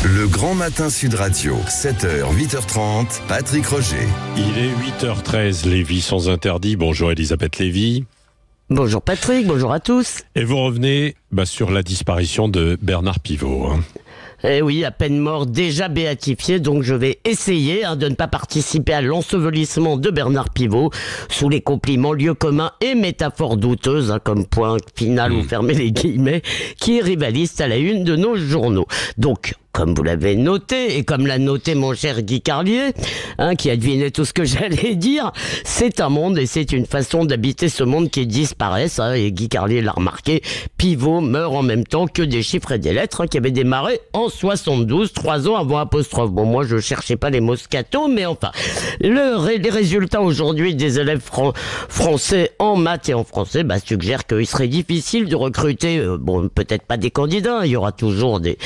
Le Grand Matin Sud Radio, 7h, 8h30, Patrick Roger. Il est 8h13, Lévy sans interdit. Bonjour Elisabeth Lévy. Bonjour Patrick, bonjour à tous. Et vous revenez sur la disparition de Bernard Pivot. Eh oui, à peine mort, déjà béatifié, donc je vais essayer de ne pas participer à l'ensevelissement de Bernard Pivot sous les compliments, lieux communs et métaphores douteuses, comme point final ou fermez les guillemets, qui rivalisent à la une de nos journaux. Donc, comme vous l'avez noté, et comme l'a noté mon cher Guy Carlier, qui a deviné tout ce que j'allais dire, c'est un monde et c'est une façon d'habiter ce monde qui disparaît, et Guy Carlier l'a remarqué, Pivot meurt en même temps que des chiffres et des lettres qui avaient démarré en 72, 3 ans avant apostrophe. Bon, moi je cherchais pas les moscato, mais enfin, les résultats aujourd'hui des élèves français en maths et en français suggèrent qu'il serait difficile de recruter, peut-être pas des candidats, il y aura toujours des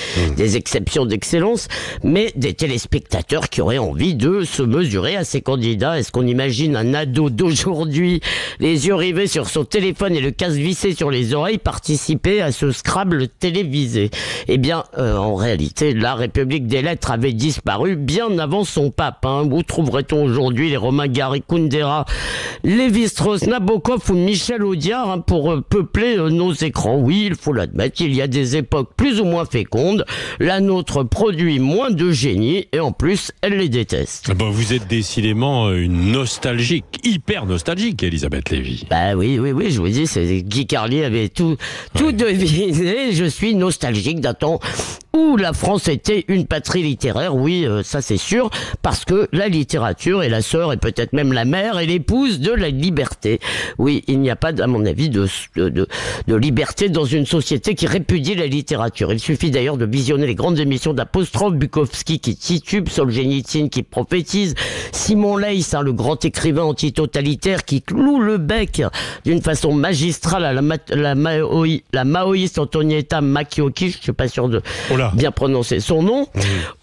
exceptions d'excellence, mais des téléspectateurs qui auraient envie de se mesurer à ces candidats. Est-ce qu'on imagine un ado d'aujourd'hui, les yeux rivés sur son téléphone et le casque vissé sur les oreilles, participer à ce Scrabble télévisé? Eh bien, en réalité, la République des lettres avait disparu bien avant son pape. Où trouverait-on aujourd'hui les Romain Gary, Kundera, Lévi-Strauss, Nabokov ou Michel Audiard pour peupler nos écrans? Oui, il faut l'admettre, il y a des époques plus ou moins fécondes. La nôtre produit moins de génie et en plus, elle les déteste. Vous êtes décidément une nostalgique, hyper nostalgique, Elisabeth Lévy. Oui, je vous dis, Guy Carlier avait tout deviné. Je suis nostalgique d'un temps où la France était une patrie littéraire, oui, ça c'est sûr, parce que la littérature est la sœur et peut-être même la mère et l'épouse de la liberté. Oui, il n'y a pas, à mon avis, de liberté dans une société qui répudie la littérature. Il suffit d'ailleurs de visionner les grandes émissions d'Apostrophe, Bukowski qui titube, Solzhenitsyn qui prophétise, Simon Leys, le grand écrivain antitotalitaire qui cloue le bec d'une façon magistrale à la maoïste Antonietta Machiocchi, je suis pas sûr de bien prononcer son nom.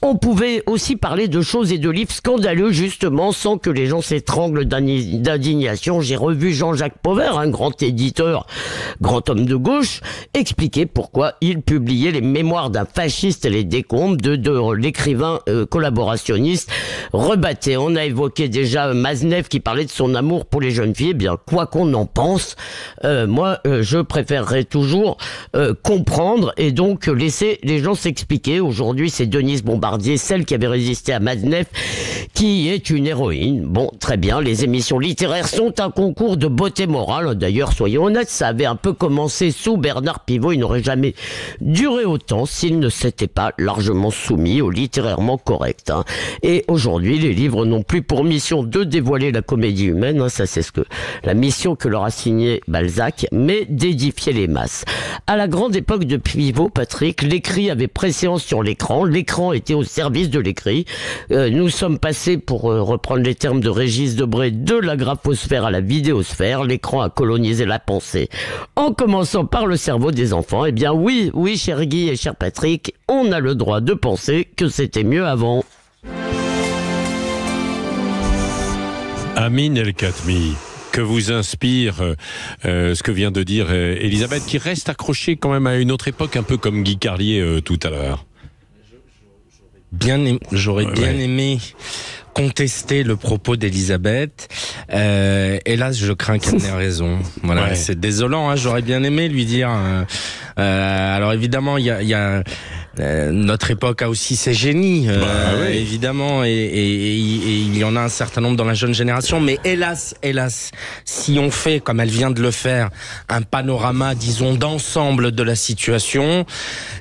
On pouvait aussi parler de choses et de livres scandaleux justement sans que les gens s'étranglent d'indignation. J'ai revu Jean-Jacques Pauvert, un grand éditeur, grand homme de gauche, expliquer pourquoi il publiait les mémoires d'un fasciste et les décombres de l'écrivain collaborationniste Rebatté. On a évoqué déjà Maznev qui parlait de son amour pour les jeunes filles. Eh bien, quoi qu'on en pense, moi je préférerais toujours comprendre et donc laisser les gens s'expliquer. Aujourd'hui, c'est Denise Bombardier, celle qui avait résisté à Maznev, qui est une héroïne. Bon, très bien, les émissions littéraires sont un concours de beauté morale. D'ailleurs, soyons honnêtes, ça avait un peu commencé sous Bernard Pivot. Il n'aurait jamais duré autant s'il ne s'était pas largement soumis au littérairement correct. Et aujourd'hui, les livres n'ont plus pour mission de dévoiler la comédie humaine, ça c'est la mission que leur a signée Balzac, mais d'édifier les masses. À la grande époque de Pivot, Patrick, l'écrit avait préséance sur l'écran était au service de l'écrit. Nous sommes passés, pour reprendre les termes de Régis Debray, de la graphosphère à la vidéosphère. L'écran a colonisé la pensée, en commençant par le cerveau des enfants. Eh bien oui, cher Guy et cher Patrick, on a le droit de penser que c'était mieux avant. Amine El-Khatmi, que vous inspire ce que vient de dire Elisabeth, qui reste accrochée quand même à une autre époque, un peu comme Guy Carlier tout à l'heure. J'aurais bien aimé contester le propos d'Elisabeth. Hélas, je crains qu'elle n'ait raison. Voilà, c'est désolant. J'aurais bien aimé lui dire. Alors évidemment, il y a notre époque a aussi ses génies, évidemment, et il y en a un certain nombre dans la jeune génération. Mais hélas, si on fait, comme elle vient de le faire, un panorama, disons, d'ensemble de la situation,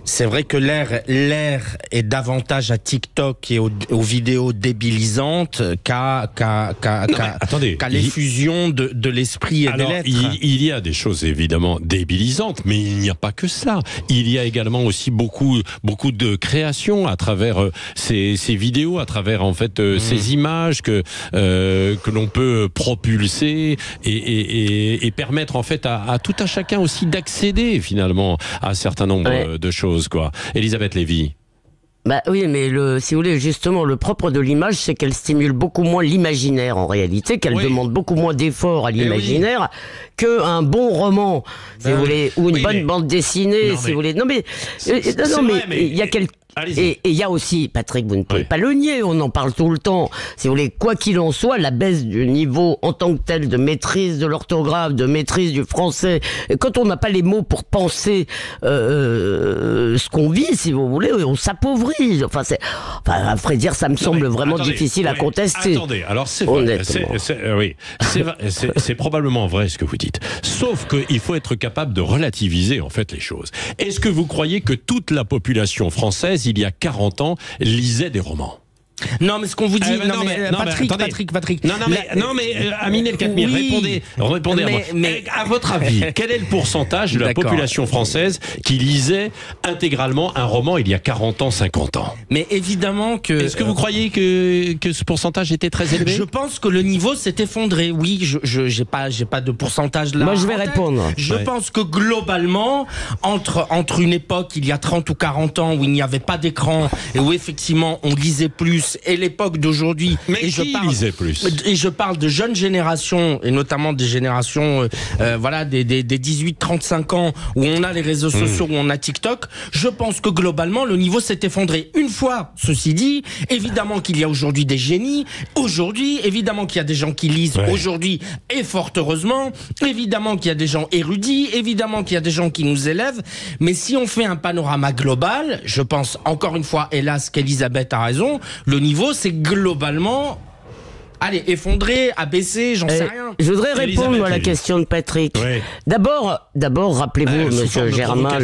c'est vrai que l'ère est davantage à TikTok et aux vidéos débilisantes qu'à l'effusion de l'esprit et des lettres. Il y a des choses évidemment débilisantes, mais il n'y a pas que ça. Il y a également aussi beaucoup de création à travers ces vidéos, à travers en fait ces images que l'on peut propulser et permettre en fait à tout un chacun aussi d'accéder finalement à un certain nombre de choses, quoi. Elisabeth Lévy. Oui, mais si vous voulez, justement, le propre de l'image, c'est qu'elle stimule beaucoup moins l'imaginaire, en réalité, qu'elle demande beaucoup moins d'efforts à l'imaginaire qu'un bon roman, si vous voulez, ou une bonne bande dessinée, si vous voulez. Non, mais il y a Allez-y. Et il y a aussi, Patrick, vous ne pouvez pas le nier, on en parle tout le temps. Si vous voulez, quoi qu'il en soit, la baisse du niveau en tant que tel de maîtrise de l'orthographe, de maîtrise du français, et quand on n'a pas les mots pour penser ce qu'on vit, si vous voulez, on s'appauvrit. Enfin, à vrai dire, ça me semble vraiment difficile à contester. Attendez, alors c'est vrai, c'est probablement vrai ce que vous dites. Sauf qu'il faut être capable de relativiser en fait les choses. Est-ce que vous croyez que toute la population française, il y a 40 ans, lisait des romans ? Non, mais ce qu'on vous dit, Patrick, Amine El Khatmi, répondez à moi. À votre avis, quel est le pourcentage de la population française qui lisait intégralement un roman il y a 40 ans, 50 ans? Mais évidemment que... Est-ce que vous croyez que ce pourcentage était très élevé? Je pense que le niveau s'est effondré. Oui, j'ai pas de pourcentage là. Moi, je vais répondre. Je pense que globalement, entre une époque, il y a 30 ou 40 ans, où il n'y avait pas d'écran, et où effectivement, on lisait plus, et l'époque d'aujourd'hui. Mais qui lisait plus? Et je parle de jeunes générations, et notamment des générations, des 18-35 ans, où on a les réseaux sociaux, où on a TikTok. Je pense que globalement, le niveau s'est effondré. Une fois, ceci dit, évidemment qu'il y a aujourd'hui des génies. Aujourd'hui, évidemment qu'il y a des gens qui lisent aujourd'hui, et fort heureusement. Évidemment qu'il y a des gens érudits. Évidemment qu'il y a des gens qui nous élèvent. Mais si on fait un panorama global, je pense encore une fois, hélas, qu'Elisabeth a raison, le niveau, c'est globalement... Allez, effondré, abaissé, j'en sais rien. Je voudrais répondre à la question de Patrick. Oui. D'abord, rappelez-vous, Monsieur Germain,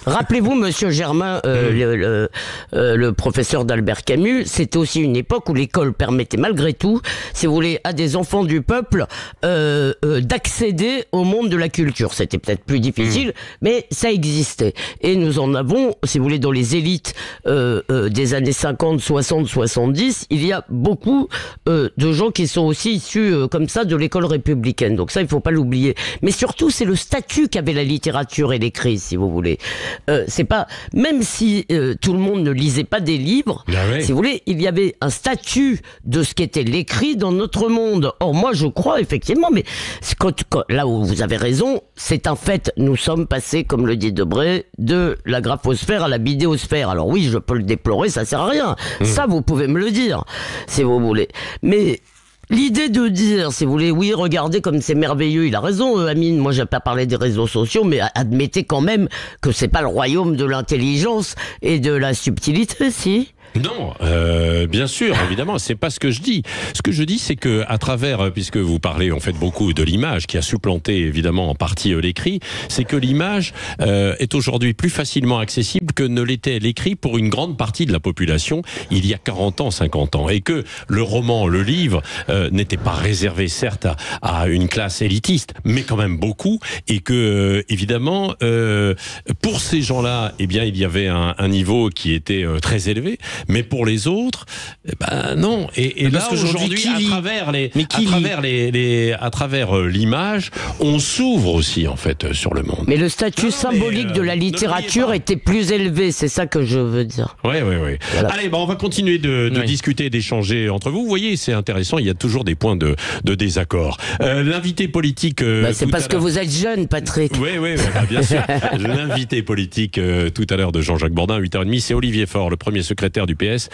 rappelez-vous, Monsieur Germain, le professeur d'Albert Camus, c'était aussi une époque où l'école permettait malgré tout, si vous voulez, à des enfants du peuple d'accéder au monde de la culture. C'était peut-être plus difficile, mais ça existait. Et nous en avons, si vous voulez, dans les élites des années 50, 60, 70, il y a beaucoup de gens qui sont aussi issus comme ça de l'école républicaine. Donc ça, il faut pas l'oublier. Mais surtout, c'est le statut qu'avait la littérature et l'écrit, si vous voulez. C'est pas, même si tout le monde ne lisait pas des livres, si vous voulez, il y avait un statut de ce qu'était l'écrit dans notre monde. Or, moi, je crois effectivement, mais là où vous avez raison, c'est un fait. Nous sommes passés, comme le dit Debré, de la graphosphère à la bidéosphère. Alors oui, je peux le déplorer, ça sert à rien. Ça, vous pouvez me le dire, si vous voulez. Mais l'idée de dire, si vous voulez, oui, regardez comme c'est merveilleux, il a raison, Amine, moi j'ai pas parlé des réseaux sociaux, mais admettez quand même que c'est pas le royaume de l'intelligence et de la subtilité, si ? Non, bien sûr, évidemment, c'est pas ce que je dis. Ce que je dis, c'est que à travers, puisque vous parlez en fait beaucoup de l'image qui a supplanté évidemment en partie l'écrit, c'est que l'image est aujourd'hui plus facilement accessible que ne l'était l'écrit pour une grande partie de la population il y a 40 ans, 50 ans, et que le roman, le livre n'était pas réservé certes à une classe élitiste, mais quand même beaucoup, et que évidemment pour ces gens-là, eh bien il y avait un niveau qui était très élevé. Mais pour les autres, non. Et là aujourd'hui, à travers l'image, on s'ouvre aussi en fait sur le monde. Mais le statut symbolique de la littérature était plus élevé, c'est ça que je veux dire. Oui. Voilà. Allez, on va continuer de discuter, d'échanger entre vous. Vous voyez, c'est intéressant. Il y a toujours des points de désaccord. L'invité politique. C'est parce que vous êtes jeune, Patrick. Oui, bien sûr. L'invité politique tout à l'heure de Jean-Jacques Bourdin, 8h30, c'est Olivier Faure, le premier secrétaire du PS.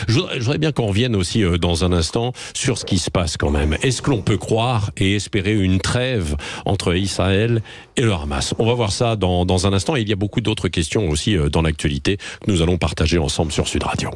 Je voudrais bien qu'on revienne aussi dans un instant sur ce qui se passe quand même. Est-ce que l'on peut croire et espérer une trêve entre Israël et le Hamas? On va voir ça dans un instant. Et il y a beaucoup d'autres questions aussi dans l'actualité que nous allons partager ensemble sur Sud Radio.